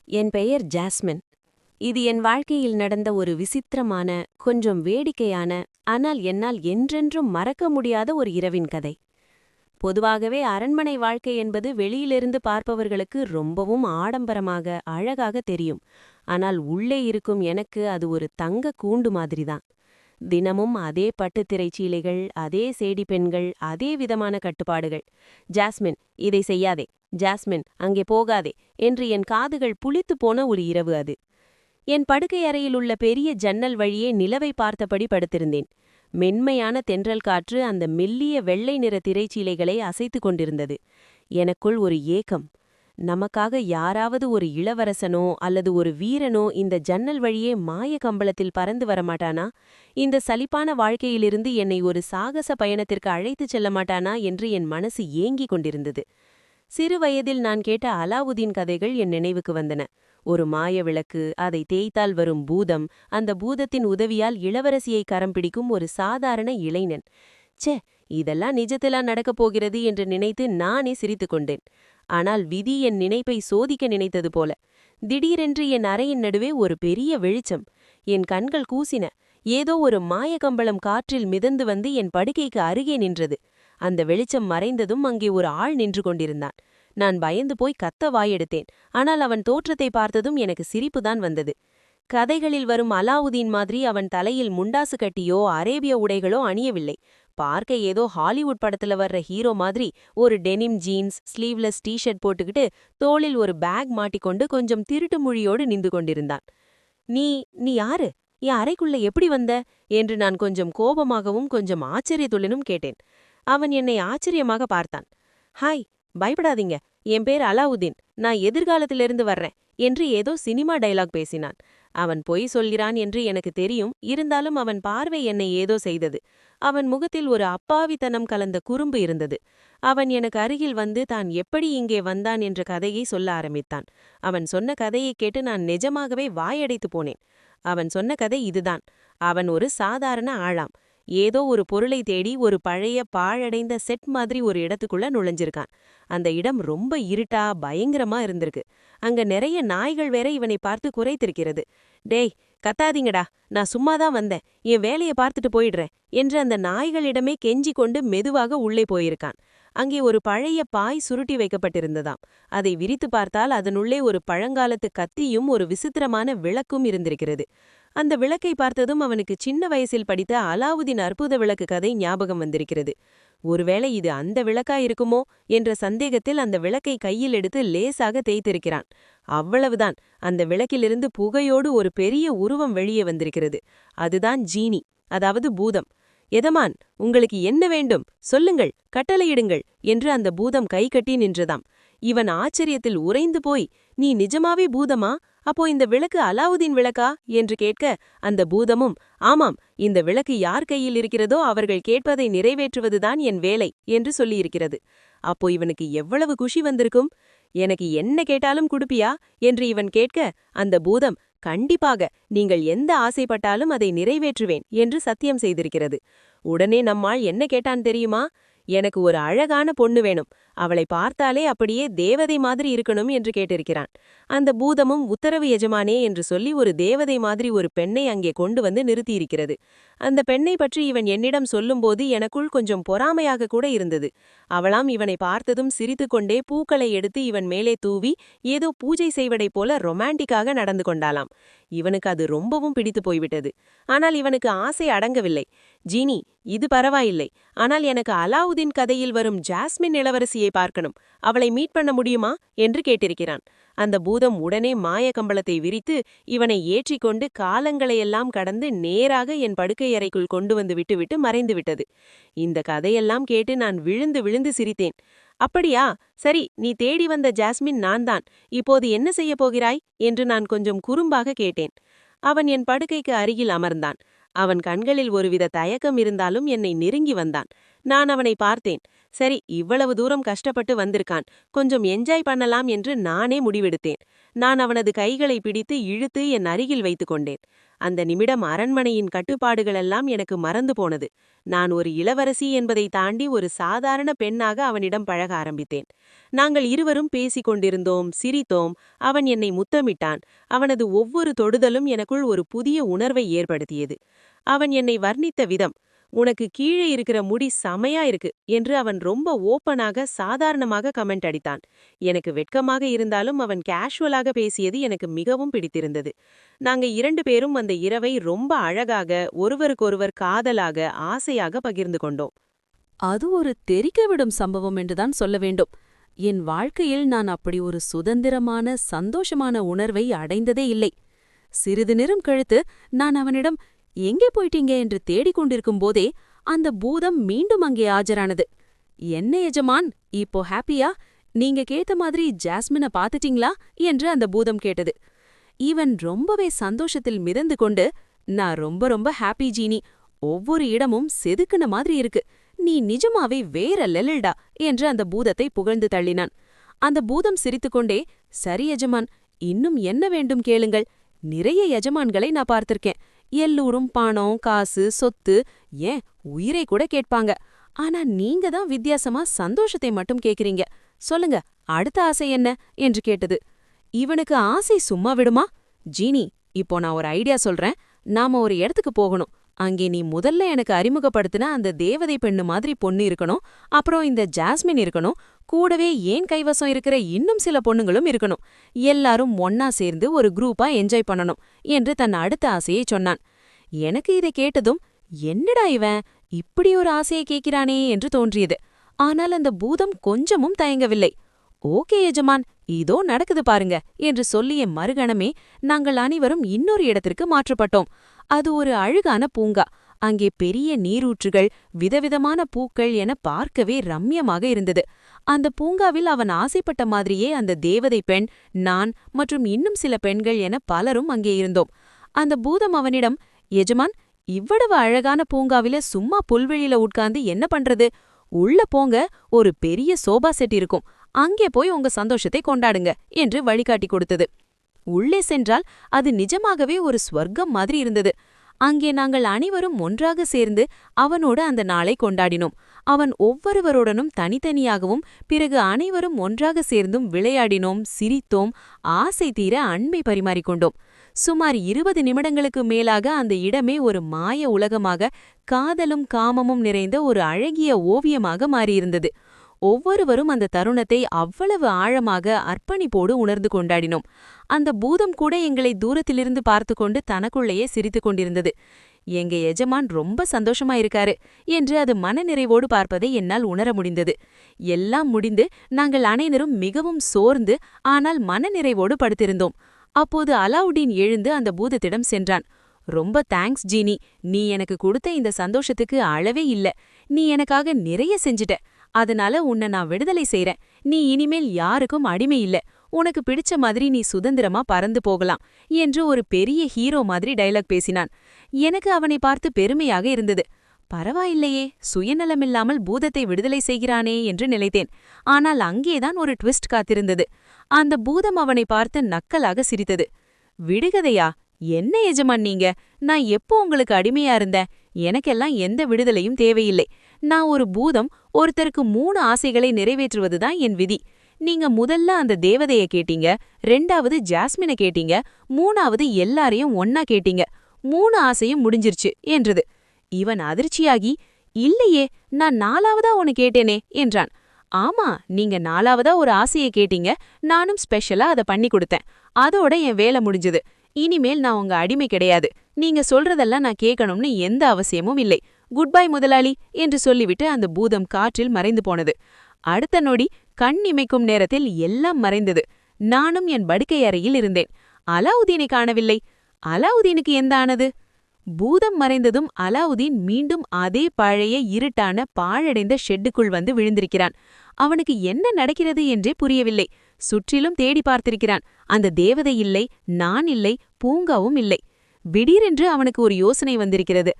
என் பெயர் ஜாஸ்மின். இது என் வாழ்க்கையில் நடந்த ஒரு விசித்திரமான, கொஞ்சம் வேடிக்கையான, ஆனால் என்னால் என்றென்றும் மறக்க முடியாத ஒரு இரவின் கதை. பொதுவாகவே அரண்மனை வாழ்க்கை என்பது வெளியிலிருந்து பார்ப்பவர்களுக்கு ரொம்பவும் ஆடம்பரமாக, அழகாக தெரியும். ஆனால் உள்ளே இருக்கும் எனக்கு அது ஒரு தங்க கூண்டு மாதிரிதான். தினமும் அதே பட்டுத் திரைச்சீலைகள், அதே சேடி பெண்கள், அதே விதமான கட்டுப்பாடுகள். ஜாஸ்மின், இதை செய்யாதே. ஜாஸ்மின், அங்கே போகாதே என்று என் காதுகள் புளித்துப் போன ஒரு இரவு அது. என் படுக்கை அறையில் உள்ள பெரிய ஜன்னல் வழியே நிலவை பார்த்தபடி படுத்திருந்தேன். மென்மையான தென்றல் காற்று அந்த மெல்லிய வெள்ளை நிற திரைச்சீலைகளை அசைத்துக் கொண்டிருந்தது. எனக்குள் ஒரு ஏக்கம். நமக்காக யாராவது ஒரு இளவரசனோ அல்லது ஒரு வீரனோ இந்த ஜன்னல் வழியே மாய கம்பளத்தில் பறந்து வரமாட்டானா? இந்த சலிப்பான வாழ்க்கையிலிருந்து என்னை ஒரு சாகச பயணத்திற்கு அழைத்துச் செல்ல மாட்டானா என்று என் மனசு ஏங்கிக் கொண்டிருந்தது. சிறு வயதில் நான் கேட்ட அலாவுதீன் கதைகள் என் நினைவுக்கு வந்தன. ஒரு மாய விளக்கு, அதை தேய்த்தால் வரும் பூதம், அந்த பூதத்தின் உதவியால் இளவரசியை கரம் பிடிக்கும் ஒரு சாதாரண இளைஞன். ச்சே, இதெல்லாம் நிஜத்திலா நடக்கப் போகிறது என்று நினைத்து நானே சிரித்துக் கொண்டேன். ஆனால் விதி என் நினைப்பை சோதிக்க நினைத்தது போல. திடீரென்று என் அறையின் நடுவே ஒரு பெரிய வெளிச்சம். என் கண்கள் கூசின. ஏதோ ஒரு மாயக்கம்பளம் காற்றில் மிதந்து வந்து என் படுக்கைக்கு அருகே நின்றது. அந்த வெளிச்சம் மறைந்ததும் அங்கே ஒரு ஆள் நின்று கொண்டிருந்தான். நான் பயந்து போய் கத்த வாயெடுத்தேன். ஆனால் அவன் தோற்றத்தை பார்த்ததும் எனக்கு சிரிப்புதான் வந்தது. கதைகளில் வரும் அலாவுதீன் மாதிரி அவன் தலையில் முண்டாசு கட்டியோ அரேபிய உடைகளோ அணியவில்லை. பார்க்க ஏதோ ஹாலிவுட் படத்துல வர்ற ஹீரோ மாதிரி ஒரு டெனிம் ஜீன்ஸ், ஸ்லீவ்லெஸ் டீஷர்ட் போட்டுக்கிட்டு தோளில் ஒரு பேக் மாட்டிக்கொண்டு கொஞ்சம் திருட்டு மொழியோடு நின்று கொண்டிருந்தான். நீ நீ யாரு? என் அறைக்குள்ள எப்படி வந்த என்று நான் கொஞ்சம் கோபமாகவும் கொஞ்சம் ஆச்சரியத்துடனும் கேட்டேன். அவன் என்னை ஆச்சரியமாக பார்த்தான். ஹாய், பயப்படாதீங்க. என் பேர் அலாவுதீன். நான் எதிர்காலத்திலிருந்து வர்றேன் என்று ஏதோ சினிமா டயலாக் பேசினான். அவன் பொய் சொல்கிறான் என்று எனக்கு தெரியும். இருந்தாலும் அவன் பார்வை என்னை ஏதோ செய்தது. அவன் முகத்தில் ஒரு அப்பாவித்தனம் கலந்த குறும்பு இருந்தது. அவன் எனக்கு அருகில் வந்து தான் எப்படி இங்கே வந்தான் என்ற கதையை சொல்ல ஆரம்பித்தான். அவன் சொன்ன கதையைக் கேட்டு நான் நிஜமாகவே வாயடைத்து போனேன். அவன் சொன்ன கதை இதுதான். அவன் ஒரு சாதாரண ஆளாம். ஏதோ ஒரு பொருளை தேடி ஒரு பழைய பாழடைந்த செட் மாதிரி ஒரு இடத்துக்குள்ள நுழைஞ்சிருக்கான். அந்த இடம் ரொம்ப இருட்டா பயங்கரமா இருந்திருக்கு. அங்க நிறைய நாய்கள் வேற இவனை பார்த்து குரைத்திருக்கிறது. டேய், கத்தாதீங்கடா, நான் சும்மாதான் வந்தேன், என் வேலையை பார்த்துட்டு போயிடுறேன் என்று அந்த நாய்களிடமே கெஞ்சி கொண்டு மெதுவாக உள்ளே போயிருக்கான். அங்கே ஒரு பழைய பாய் சுருட்டி வைக்கப்பட்டிருந்ததாம். அதை விரித்து பார்த்தால் அதனுள்ளே ஒரு பழங்காலத்து கத்தியும் ஒரு விசித்திரமான விளக்கும் இருந்திருக்கிறது. அந்த விளக்கை பார்த்ததும் அவனுக்கு சின்ன வயசில் படித்த அலாவுதீன் அற்புத விளக்கு கதை ஞாபகம் வந்திருக்கிறது. ஒருவேளை இது அந்த விளக்கா இருக்குமோ என்ற சந்தேகத்தில் அந்த விளக்கை கையில் எடுத்து லேசாக தேய்த்திருக்கிறான். அவ்வளவுதான். அந்த விளக்கிலிருந்து புகையோடு ஒரு பெரிய உருவம் வெளியே வந்திருக்கிறது. அதுதான் ஜீனி, அதாவது பூதம். எதமான், உங்களுக்கு என்ன வேண்டும்? சொல்லுங்கள், கட்டளையிடுங்கள் என்று அந்த பூதம் கை கட்டி நின்றதாம். இவன் ஆச்சரியத்தில் உறைந்து போய், நீ நிஜமாவே பூதமா? அப்போ இந்த விளக்கு அலாவுதீன் விளக்கா என்று கேட்க, அந்த பூதமும், ஆமாம், இந்த விளக்கு யார் கையில் இருக்கிறதோ அவர்கள் கேட்பதை நிறைவேற்றுவதுதான் என் வேலை என்று சொல்லியிருக்கிறது. அப்போ இவனுக்கு எவ்வளவு குஷி வந்திருக்கும். எனக்கு என்ன கேட்டாலும் குடுப்பியா என்று இவன் கேட்க, அந்த பூதம், கண்டிப்பாக, நீங்கள் எந்த ஆசைப்பட்டாலும் அதை நிறைவேற்றுவேன் என்று சத்தியம் செய்திருக்கிறது. உடனே நம்மாள் என்ன கேட்டான் தெரியுமா? எனக்கு ஒரு அழகான பொண்ணு வேணும், அவளை பார்த்தாலே அப்படியே தேவதை மாதிரி இருக்கணும் என்று கேட்டிருக்கிறான். அந்த பூதமும் உத்தரவு எஜமானே என்று சொல்லி ஒரு தேவதை மாதிரி ஒரு பெண்ணை அங்கே கொண்டு வந்து நிறுத்தியிருக்கிறது. அந்த பெண்ணை பற்றி இவன் என்னிடம் சொல்லும்போது எனக்குள் கொஞ்சம் பொறாமையாக கூட இருந்தது. அவளாம் இவனை பார்த்ததும் சிரித்துக்கொண்டே பூக்களை எடுத்து இவன் மேலே தூவி ஏதோ பூஜை செய்வதை போல ரொமான்டிக்காக நடந்து கொண்டாளாம். இவனுக்கு அது ரொம்பவும் பிடித்து போய்விட்டது. ஆனால் இவனுக்கு ஆசை அடங்கவில்லை. ஜீனி, இது பரவாயில்லை, ஆனால் எனக்கு அலாவுதீன் கதையில் வரும் ஜாஸ்மின் இளவரசியை பார்க்கணும், அவளை மீட் பண்ண முடியுமா என்று கேட்டிருக்கிறான். அந்த பூதம் உடனே மாய கம்பளத்தை விரித்து இவனை ஏற்றிக்கொண்டு காலங்களையெல்லாம் கடந்து நேராக என் படுக்கை அறைக்குள் கொண்டு வந்து விட்டுவிட்டு மறைந்துவிட்டது. இந்த கதையெல்லாம் கேட்டு நான் விழுந்து விழுந்து சிரித்தேன். அப்படியா, சரி, நீ தேடி வந்த ஜாஸ்மின் நான்தான். இப்போது என்ன செய்யப் போகிறாய் என்று நான் கொஞ்சம் குறும்பாக கேட்டேன். அவன் என் படுக்கைக்கு அருகில் அமர்ந்தான். அவன் கண்களில் ஒருவித தயக்கம் இருந்தாலும் என்னை நெருங்கி வந்தான். நான் அவனை பார்த்தேன். சரி, இவ்வளவு தூரம் கஷ்டப்பட்டு வந்திருக்கான், கொஞ்சம் என்ஜாய் பண்ணலாம் என்று நானே முடிவெடுத்தேன். நான் அவனது கைகளை பிடித்து இழுத்து என் அருகில் வைத்துக் கொண்டேன். அந்த நிமிடம் அரண்மனையின் கட்டுப்பாடுகளெல்லாம் எனக்கு மறந்து போனது. நான் ஒரு இளவரசி என்பதை தாண்டி ஒரு சாதாரண பெண்ணாக அவனிடம் பழக ஆரம்பித்தேன். நாங்கள் இருவரும் பேசிக் கொண்டிருந்தோம், சிரித்தோம். அவன் என்னை முத்தமிட்டான். அவனது ஒவ்வொரு தொடுதலும் எனக்குள் ஒரு புதிய உணர்வை ஏற்படுத்தியது. அவன் என்னை வர்ணித்த விதம், உனக்கு கீழே இருக்கிற முடி செமையா இருக்கு என்று அவன் ரொம்ப ஓப்பனாக சாதாரணமாக கமெண்ட் அடித்தான். எனக்கு வெட்கமாக இருந்தாலும் அவன் கேஷுவலாக பேசியது எனக்கு மிகவும் பிடித்திருந்தது. நாங்க 2 பேரும் அந்த இரவை ரொம்ப அழகாக, ஒருவருக்கொருவர் காதலாக, ஆசையாக பகிர்ந்து கொண்டோம். அது ஒரு தெறிக்கவிடும் சம்பவம் என்றுதான் சொல்ல வேண்டும். என் வாழ்க்கையில் நான் அப்படி ஒரு சுதந்திரமான, சந்தோஷமான உணர்வை அடைந்ததே இல்லை. சிறிது நேரம் கழித்து நான் அவனிடம் எங்கே போயிட்டீங்க என்று தேடிக் கொண்டிருக்கும் போதே அந்த பூதம் மீண்டும் அங்கே ஆஜரானது. என்ன எஜமான், இப்போ ஹாப்பியா? நீங்க கேட்ட மாதிரி ஜாஸ்மினை பாத்துட்டீங்களா என்று அந்த பூதம் கேட்டது. இவன் ரொம்பவே சந்தோஷத்தில் மிதந்து கொண்டு, நான் ரொம்ப ரொம்ப ஹாப்பி ஜீனி, ஒவ்வொரு இடமும் செதுக்குன மாதிரி இருக்கு, நீ நிஜமாவே வேற லெவல்டா என்று அந்த பூதத்தை புகழ்ந்து தள்ளினான். அந்த பூதம் சிரித்துக்கொண்டே, சரி எஜமான், இன்னும் என்ன வேண்டும் கேளுங்கள், நிறைய எஜமான்களை நான் பார்த்திருக்கேன். எல்லோரும் பணம், காசு, சொத்து, ஏன் உயிரை கூட கேட்பாங்க. ஆனா நீங்க தான் வித்தியாசமா சந்தோஷத்தை மட்டும் கேக்குறீங்க. சொல்லுங்க, அடுத்த ஆசை என்ன என்று கேட்டது. இவனுக்கு ஆசை சும்மா விடுமா? ஜீனி, இப்போ நான் ஒரு ஐடியா சொல்றேன். நாம ஒரு இடத்துக்கு போகணும். அங்கே நீ முதல்ல எனக்கு அறிமுகப்படுத்தின அந்த தேவதை பெண்ணு மாதிரி பொண்ணு இருக்கணும். அப்புறம் இந்த ஜாஸ்மின் இருக்கணும். கூடவே ஏன் கைவசம் இருக்கிற இன்னும் சில பொண்ணுங்களும் இருக்கணும். எல்லாரும் ஒன்னா சேர்ந்து ஒரு குரூப்பா என்ஜாய் பண்ணணும் என்று தன் அடுத்த ஆசையை சொன்னான். எனக்கு இதை கேட்டதும், என்னடா இவன் இப்படி ஒரு ஆசையை கேட்கிறானே என்று தோன்றியது. ஆனால் அந்த பூதம் கொஞ்சமும் தயங்கவில்லை. ஓகே எஜமான், இதோ நடக்குது பாருங்க என்று சொல்லிய மறுகணமே நாங்கள் அனைவரும் இன்னொரு இடத்திற்கு மாற்றப்பட்டோம். அது ஒரு அழகான பூங்கா. அங்கே பெரிய நீரூற்றுகள், விதவிதமான பூக்கள் என பார்க்கவே ரம்யமாக இருந்தது. அந்த பூங்காவில் அவன் ஆசைப்பட்ட மாதிரியே அந்த தேவதை பெண், நான் மற்றும் இன்னும் சில பெண்கள் என பலரும் அங்கே இருந்தோம். அந்த பூதம் அவனிடம், எஜமான், இவ்வளவு அழகான பூங்காவில சும்மா புல்வெளியில உட்கார்ந்து என்ன பண்றது? உள்ள போங்க, ஒரு பெரிய சோபா செட் இருக்கும், அங்கே போய் உங்க சந்தோஷத்தை கொண்டாடுங்க என்று வழிகாட்டி கொடுத்தது. உள்ளே சென்றால் அது நிஜமாகவே ஒரு ஸ்வர்க்கம் மாதிரி இருந்தது. அங்கே நாங்கள் அனைவரும் ஒன்றாக சேர்ந்து அவனோடு அந்த நாளை கொண்டாடினோம். அவன் ஒவ்வொருவருடனும் தனித்தனியாகவும், பிறகு அனைவரும் ஒன்றாக சேர்ந்தும் விளையாடினோம், சிரித்தோம், ஆசை தீர அன்பை பரிமாறிக்கொண்டோம். சுமார் 20 நிமிடங்களுக்கு மேலாக அந்த இடமே ஒரு மாய உலகமாக, காதலும் காமமும் நிறைந்த ஒரு அழகிய ஓவியமாக மாறியிருந்தது. ஒவ்வொருவரும் அந்த தருணத்தை அவ்வளவு ஆழமாக அர்ப்பணிப்போடு உணர்ந்து கொண்டாடினோம். அந்த பூதம் கூட எங்களை தூரத்திலிருந்து பார்த்து கொண்டு தனக்குள்ளேயே சிரித்துக் கொண்டிருந்தது. எங்க எஜமான் ரொம்ப சந்தோஷமா இருக்காரு என்று அது மனநிறைவோடு பார்ப்பதை என்னால் உணர முடிந்தது. எல்லாம் முடிந்து நாங்கள் அனைவரும் மிகவும் சோர்ந்து ஆனால் மனநிறைவோடு படுத்திருந்தோம். அப்போது அலாவுடீன் எழுந்து அந்த பூதத்திடம் சென்றான். ரொம்ப தேங்க்ஸ் ஜீனி, நீ எனக்கு கொடுத்த இந்த சந்தோஷத்துக்கு அளவே இல்ல. நீ எனக்காக நிறைய செஞ்சிட்ட. அதனால உன்னை நான் விடுதலை செய்றேன். நீ இனிமேல் யாருக்கும் அடிமை இல்ல. உனக்கு பிடிச்ச மாதிரி நீ சுதந்திரமா பறந்து போகலாம் என்று ஒரு பெரிய ஹீரோ மாதிரி டயலாக் பேசினான். எனக்கு அவனை பார்த்து பெருமையாக இருந்தது. பரவாயில்லையே, சுயநலமில்லாமல் பூதத்தை விடுதலை செய்கிறானே என்று நினைத்தேன். ஆனால் அங்கேதான் ஒரு ட்விஸ்ட் காத்திருந்தது. அந்த பூதம் அவனை பார்த்து நக்கலாக சிரித்தது. விடுகதையா? என்ன எஜமான் நீங்க? நான் எப்போ உங்களுக்கு அடிமையா இருந்தேன்? எனக்கெல்லாம் எந்த விடுதலையும் தேவையில்லை. நான் ஒரு பூதம், ஒருத்தருக்கு 3 ஆசைகளை நிறைவேற்றுவதுதான் என் விதி. நீங்க முதல்ல அந்த தேவதைய கேட்டீங்க, 2வது ஜாஸ்மினை கேட்டீங்க, 3வது எல்லாரையும் ஒன்னா கேட்டீங்க. 3 ஆசையும் முடிஞ்சிருச்சு என்றது. இவன் அதிர்ச்சியாகி, இல்லையே, நான் 4வதா ஒன்னு கேட்டேனே என்றான். ஆமா, நீங்க 4வதா ஒரு ஆசையை கேட்டீங்க, நானும் ஸ்பெஷலா அதை பண்ணி கொடுத்தேன். அதோட என் வேலை முடிஞ்சது. இனிமேல் நான் உங்க அடிமை கிடையாது. நீங்க சொல்றதெல்லாம் நான் கேட்கணும்னு எந்த அவசியமும் இல்லை. குட் பை முதலாளி என்று சொல்லிவிட்டு அந்த பூதம் காற்றில் மறைந்து போனது. அடுத்த நொடி கண் இமைக்கும் நேரத்தில் எல்லாம் மறைந்தது. நானும் என் படுக்கை அறையில் இருந்தேன். அலாவுதீனை காணவில்லை. அலாவுதீனுக்கு எந்த ஆனது? பூதம் மறைந்ததும் அலாவுதீன் மீண்டும் அதே பழைய இருட்டான பாழடைந்த ஷெட்டுக்குள் வந்து விழுந்திருக்கிறான். அவனுக்கு என்ன நடக்கிறது என்றே புரியவில்லை. சுற்றிலும் தேடி பார்த்திருக்கிறான். அந்த தேவதை இல்லை, நான் இல்லை, பூங்காவும் இல்லை. திடீரென்று அவனுக்கு ஒரு யோசனை வந்திருக்கிறது.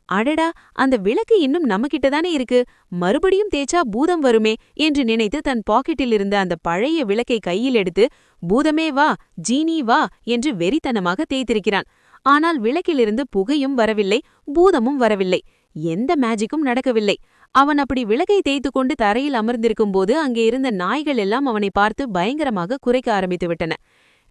அடடா, அந்த விளக்கு இன்னும் நம்மகிட்டதானே இருக்கு, மறுபடியும் தேய்ச்சா பூதம் வருமே என்று நினைத்து தன் பாக்கெட்டில் இருந்த அந்த பழைய விளக்கை கையில் எடுத்து, பூதமே வா, ஜீனி வா என்று வெறித்தனமாக தேய்த்திருக்கிறான். ஆனால் விளக்கிலிருந்து புகையும் வரவில்லை, பூதமும் வரவில்லை. எந்த மேஜிக்கும் நடக்கவில்லை. அவன் அப்படி விளக்கை தேய்த்து கொண்டு தரையில் அமர்ந்திருக்கும்போது அங்கே இருந்த நாய்கள் எல்லாம் அவனை பார்த்து பயங்கரமாக குரைக்க ஆரம்பித்து விட்டன.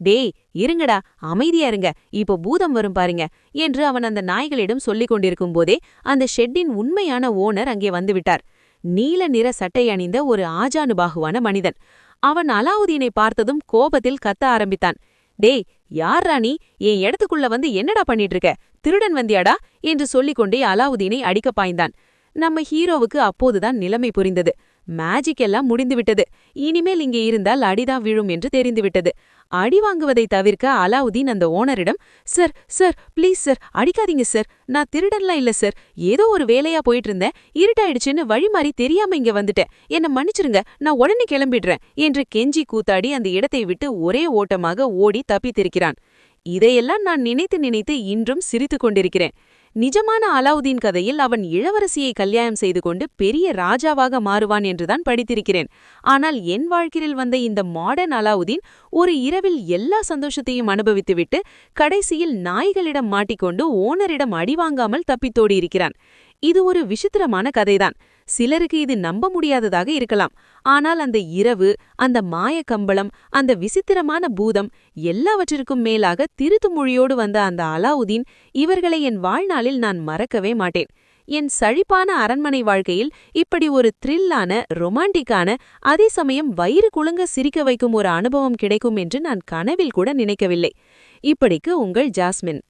டேய், இருங்கடா, அமைதியா இருங்க, இப்போ பூதம் வரும் பாருங்க என்று அவன் அந்த நாய்களிடம் சொல்லிக் கொண்டிருக்கும் போதே அந்த ஷெட்டின் உண்மையான ஓனர் அங்கே வந்துவிட்டார். நீல நிற சட்டை அணிந்த ஒரு ஆஜானுபாகுவான மனிதன். அவன் அலாவுதீனை பார்த்ததும் கோபத்தில் கத்த ஆரம்பித்தான். டேய், யார்ரா நீ? என் இடத்துக்குள்ள வந்து என்னடா பண்ணிட்டு இருக்க? திருடன் வந்தியாடா என்று சொல்லிக்கொண்டே அலாவுதீனை அடிக்க பாய்ந்தான். நம்ம ஹீரோவுக்கு அப்போதுதான் நிலைமை புரிந்தது. மேஜிக் எல்லாம் முடிந்துவிட்டது. இனிமேல் இங்கே இருந்தால் அடிதான் விழும் என்று தெரிந்துவிட்டது. அடி வாங்குவதை தவிர்க்க அலாவுதீன் அந்த ஓனரிடம், சார் சார் ப்ளீஸ் சார், அடிக்காதீங்க சார், நான் திருடன்லாம் இல்ல சார், ஏதோ ஒரு வேலையா போயிட்டு இருந்தேன், இருட்டாயிடுச்சுன்னு வழி மாறி தெரியாம இங்க வந்துட்டேன், என்ன மன்னிச்சிருங்க, நான் உடனே கிளம்பிடுறேன் என்று கெஞ்சி கூத்தாடி அந்த இடத்தை விட்டு ஒரே ஓட்டமாக ஓடி தப்பித்திருக்கிறான். இதையெல்லாம் நான் நினைத்து நினைத்து இன்றும் சிரித்துக் கொண்டிருக்கிறேன். நிஜமான அலாவுதீன் கதையில் அவன் இளவரசியை கல்யாணம் செய்து கொண்டு பெரிய ராஜாவாக மாறுவான் என்றுதான் படித்திருக்கிறேன். ஆனால் என் வாழ்க்கையில் வந்த இந்த மாடர்ன் அலாவுதீன் ஒரு இரவில் எல்லா சந்தோஷத்தையும் அனுபவித்துவிட்டு கடைசியில் நாய்களிடம் மாட்டிக்கொண்டு ஓனரிடம் அடிவாங்காமல் தப்பித்தோடி இருக்கிறான். இது ஒரு விசித்திரமான கதைதான். சிலருக்கு இது நம்ப முடியாததாக இருக்கலாம். ஆனால் அந்த இரவு, அந்த மாயக்கம்பளம், அந்த விசித்திரமான பூதம், எல்லாவற்றிற்கும் மேலாக திருத்து மொழியோடு வந்த அந்த அலாவுதீன், இவர்களை என் வாழ்நாளில் நான் மறக்கவே மாட்டேன். என் சழிப்பான அரண்மனை வாழ்க்கையில் இப்படி ஒரு த்ரில்லான, ரொமான்டிக்கான, அதே சமயம் வயிறு குலுங்க சிரிக்க வைக்கும் ஒரு அனுபவம் கிடைக்கும் என்று நான் கனவில் கூட நினைக்கவில்லை. இப்படிக்கு உங்கள் ஜாஸ்மின்.